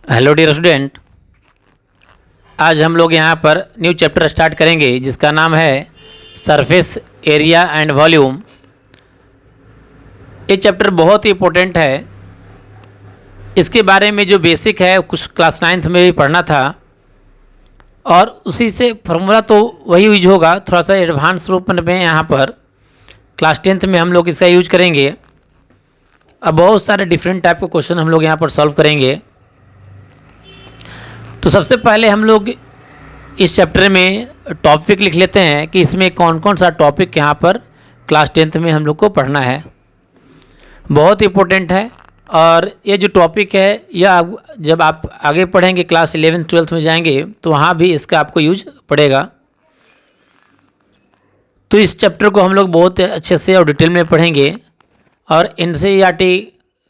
Hello dear student. आज हम लोग यहाँ पर न्यू चैप्टर स्टार्ट करेंगे जिसका नाम है सरफेस एरिया एंड वॉल्यूम। ये चैप्टर बहुत ही इम्पोर्टेंट है। इसके बारे में जो बेसिक है कुछ क्लास 9th में भी पढ़ना था और उसी से फार्मूला तो वही यूज होगा, थोड़ा सा एडवांस रूप में यहाँ पर क्लास 10th में हम लोग इसका यूज करेंगे। अब बहुत सारे डिफरेंट टाइप के क्वेश्चन हम लोग यहाँ पर सॉल्व करेंगे। तो सबसे पहले हम लोग इस चैप्टर में टॉपिक लिख लेते हैं कि इसमें कौन कौन सा टॉपिक यहाँ पर क्लास 10th में हम लोग को पढ़ना है। बहुत इम्पोर्टेंट है और ये जो टॉपिक है यह जब आप आगे पढ़ेंगे क्लास 11th 12th में जाएंगे तो वहाँ भी इसका आपको यूज पड़ेगा। तो इस चैप्टर को हम लोग बहुत अच्छे से और डिटेल में पढ़ेंगे और एनसीईआरटी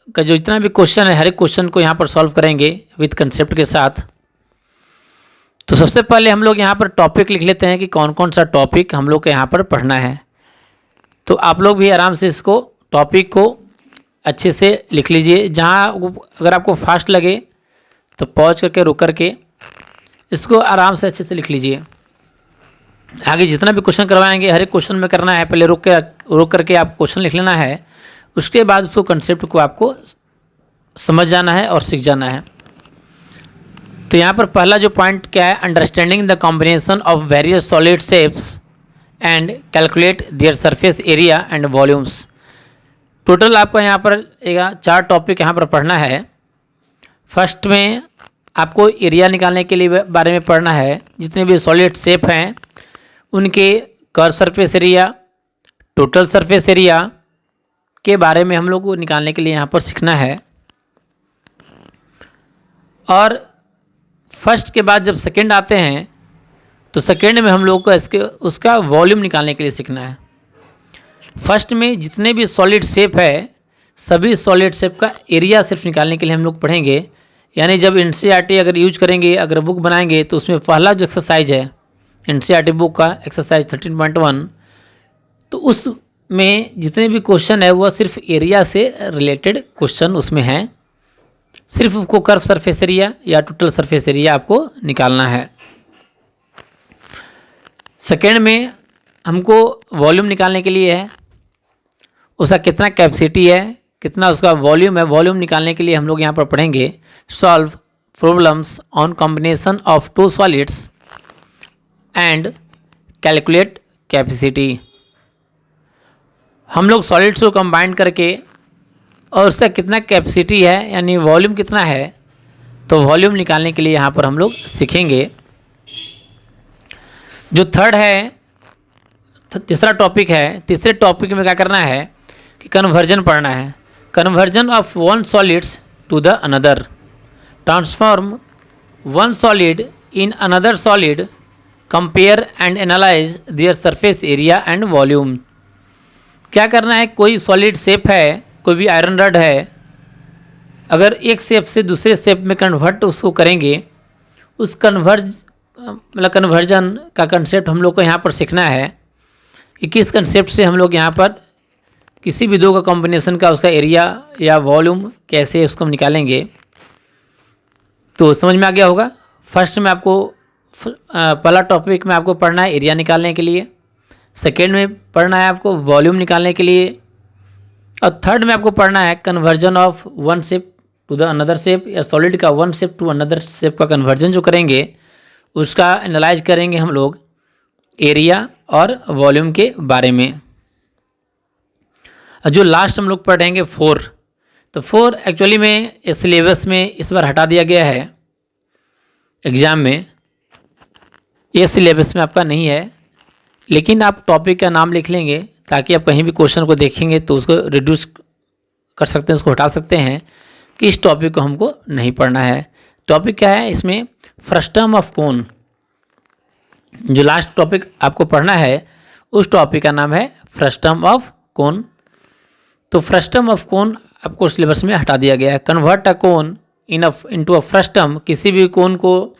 का जो जितना भी क्वेश्चन है हर एक क्वेश्चन को यहाँ पर सॉल्व करेंगे विद कंसेप्ट के साथ। तो सबसे पहले हम लोग यहाँ पर टॉपिक लिख लेते हैं कि कौन कौन सा टॉपिक हम लोग को यहाँ पर पढ़ना है। तो आप लोग भी आराम से इसको टॉपिक को अच्छे से लिख लीजिए। जहाँ अगर आपको फास्ट लगे तो पॉज करके रुक करके इसको आराम से अच्छे से लिख लीजिए। आगे जितना भी क्वेश्चन करवाएंगे हर एक क्वेश्चन में करना है, पहले रुक करके आपको क्वेश्चन लिख लेना है, उसके बाद उसको कंसेप्ट को आपको समझ जाना है और सीख जाना है। तो यहाँ पर पहला जो पॉइंट क्या है, understanding the combination of various solid shapes and calculate their surface area and volumes. Total आपको यहाँ पर 4 टॉपिक यहाँ पर पढ़ना है। फर्स्ट में आपको एरिया निकालने के लिए बारे में पढ़ना है। जितने भी सॉलिड शेप हैं उनके curve surface area, total surface area के बारे में हम लोग को निकालने के लिए यहाँ पर सीखना है। और फर्स्ट के बाद जब सेकंड आते हैं तो सेकंड में हम लोग को उसका वॉल्यूम निकालने के लिए सीखना है। फर्स्ट में जितने भी सॉलिड शेप है सभी सॉलिड शेप का एरिया सिर्फ निकालने के लिए हम लोग पढ़ेंगे। यानी जब एनसीईआरटी अगर यूज करेंगे, अगर बुक बनाएंगे तो उसमें पहला जो एक्सरसाइज है एनसीईआरटी बुक का एक्सरसाइज 13.1, तो उसमें जितने भी क्वेश्चन है वह सिर्फ एरिया से रिलेटेड क्वेश्चन उसमें हैं। सिर्फ आपको कर्व सरफेस एरिया या टोटल सरफेस एरिया आपको निकालना है। सेकेंड में हमको वॉल्यूम निकालने के लिए है, उसका कितना कैपेसिटी है, कितना उसका वॉल्यूम है। वॉल्यूम निकालने के लिए हम लोग यहाँ पर पढ़ेंगे solve problems on combination of 2 solids and calculate capacity. हम लोग सॉलिड्स को कंबाइन करके और उसका कितना कैपेसिटी है यानी वॉल्यूम कितना है, तो वॉल्यूम निकालने के लिए यहाँ पर हम लोग सीखेंगे। जो थर्ड है, तीसरा टॉपिक है, तीसरे टॉपिक में क्या करना है कि कन्वर्जन पढ़ना है। Conversion of one solids to the another, transform one solid in another solid, compare and analyse their surface area and volume. क्या करना है, कोई सॉलिड शेप है, कोई भी आयरन रड है, अगर एक शेप से दूसरे शेप में कन्वर्ट उसको करेंगे, उस कन्वर्जन का कंसेप्ट हम लोग को यहाँ पर सीखना है कि किस कंसेप्ट से हम लोग यहाँ पर किसी भी 2 का कॉम्बिनेशन का उसका एरिया या वॉल्यूम कैसे उसको हम निकालेंगे। तो समझ में आ गया होगा। फर्स्ट में आपको पहला टॉपिक में आपको पढ़ना है एरिया निकालने के लिए, सेकेंड में पढ़ना है आपको वॉल्यूम निकालने के लिए, और थर्ड में आपको पढ़ना है conversion of one shape to the another shape, या सॉलिड का one shape to another shape का कन्वर्जन जो करेंगे उसका एनालाइज करेंगे हम लोग एरिया और वॉल्यूम के बारे में। जो लास्ट हम लोग पढ़ेंगे 4, तो 4 एक्चुअली में इस सिलेबस में इस बार हटा दिया गया है एग्ज़ाम में। ये सिलेबस में आपका नहीं है, लेकिन आप टॉपिक का नाम लिख लेंगे ताकि आप कहीं भी क्वेश्चन को देखेंगे तो उसको रिड्यूस कर सकते हैं, उसको हटा सकते हैं कि इस टॉपिक को हमको नहीं पढ़ना है। टॉपिक क्या है इसमें, फ्रस्टम ऑफ कोन। जो लास्ट टॉपिक आपको पढ़ना है उस टॉपिक का नाम है फ्रस्टम ऑफ कोन। तो फ्रस्टम ऑफ कोन आपको सिलेबस में हटा दिया गया है। Convert a cone into a frustum, किसी भी कोन को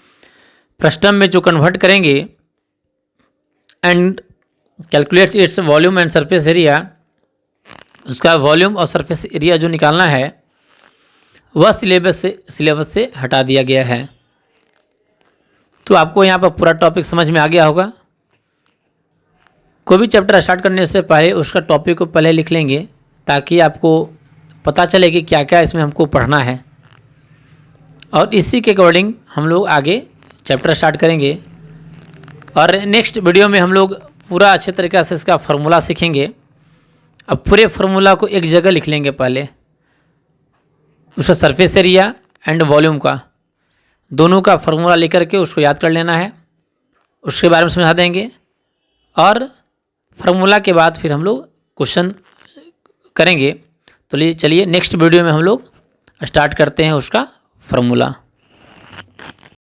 फ्रस्टम में जो कन्वर्ट करेंगे, and calculates its volume and surface area, उसका वॉल्यूम और सरफेस एरिया जो निकालना है वह सिलेबस से हटा दिया गया है। तो आपको यहाँ पर पूरा टॉपिक समझ में आ गया होगा। कोई भी चैप्टर स्टार्ट करने से पहले उसका टॉपिक को पहले लिख लेंगे ताकि आपको पता चले कि क्या क्या इसमें हमको पढ़ना है, और इसी के अकॉर्डिंग हम लोग आगे चैप्टर स्टार्ट करेंगे। और नेक्स्ट वीडियो में हम लोग पूरा अच्छे तरीक़े से इसका फार्मूला सीखेंगे। अब पूरे फार्मूला को एक जगह लिख लेंगे, पहले उसका सरफेस एरिया एंड वॉल्यूम का दोनों का फार्मूला लेकर के उसको याद कर लेना है, उसके बारे में समझा देंगे। और फार्मूला के बाद फिर हम लोग क्वेश्चन करेंगे। तो चलिए नेक्स्ट वीडियो में हम लोग स्टार्ट करते हैं उसका फार्मूला।